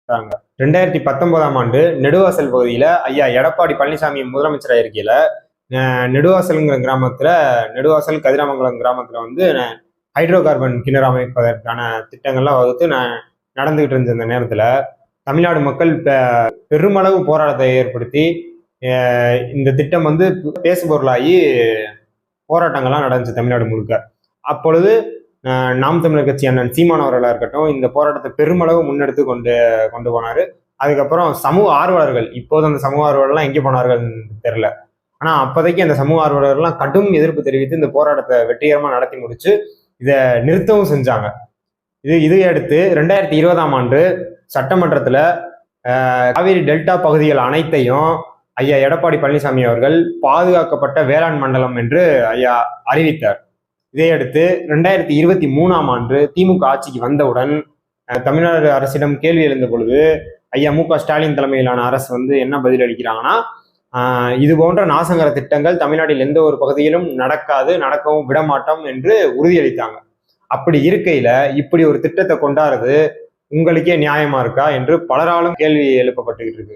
இருக்காங்க. 2019ஆம் ஆண்டு நெடுவாசல் பகுதியில ஐயா எடப்பாடி பழனிசாமி முதலமைச்சராக இருக்கையில நெடுவாசல்ங்கிற கிராமத்துல, நெடுவாசல் கதிராமங்கலம் கிராமத்துல வந்து ஹைட்ரோ கார்பன் கிணறு அமைப்பதற்கான திட்டங்கள்லாம் வகுத்து நடந்துகிட்டு இருந்த இந்த நேரத்துல தமிழ்நாடு மக்கள் பெருமளவு போராட்டத்தை ஏற்படுத்தி இந்த திட்டம் வந்து பேசுபொருளாகி போராட்டங்கள்லாம் நடந்துச்சு தமிழ்நாடு முழுக்க. அப்பொழுது நாம் தமிழர் கட்சி அண்ணன் சீமான் அவர்களா இருக்கட்டும், இந்த போராட்டத்தை பெருமளவு முன்னெடுத்து கொண்டு போனாரு. அதுக்கப்புறம் சமூக ஆர்வலர்கள், இப்போது அந்த சமூக ஆர்வலர்லாம் எங்கே போனார்கள் தெரியல. ஆனா அப்போதைக்கு அந்த சமூக ஆர்வலர்கள்லாம் கடும் எதிர்ப்பு தெரிவித்து இந்த போராட்டத்தை வெற்றிகரமா நடத்தி முடிச்சு இதை நிறுத்தவும் செஞ்சாங்க. இதையடுத்து 2020ஆம் ஆண்டு சட்டமன்றத்துல காவிரி டெல்டா பகுதிகள் அனைத்தையும் ஐயா எடப்பாடி பழனிசாமி அவர்கள் பாதுகாக்கப்பட்ட வேளாண் மண்டலம் என்று ஐயா அறிவித்தார். இதையடுத்து 2023ஆம் ஆண்டு திமுக ஆட்சிக்கு வந்தவுடன் தமிழ்நாடு அரசிடம் கேள்வி எழுந்த பொழுது ஐயா மு.க. ஸ்டாலின் தலைமையிலான அரசு வந்து என்ன பதில் அளிக்கிறாங்கன்னா, இது போன்ற நாசங்கர திட்டங்கள் தமிழ்நாட்டில் எந்த ஒரு பகுதியிலும் நடக்காது, நடக்கவும் விடமாட்டோம் என்று உறுதியளித்தாங்க. அப்படி இருக்கையில இப்படி ஒரு திட்டத்தை கொண்டாடுறது உங்களுக்கே நியாயமா இருக்கா என்று பலராலும் கேள்வி எழுப்பப்பட்டுகிட்டு இருக்கு.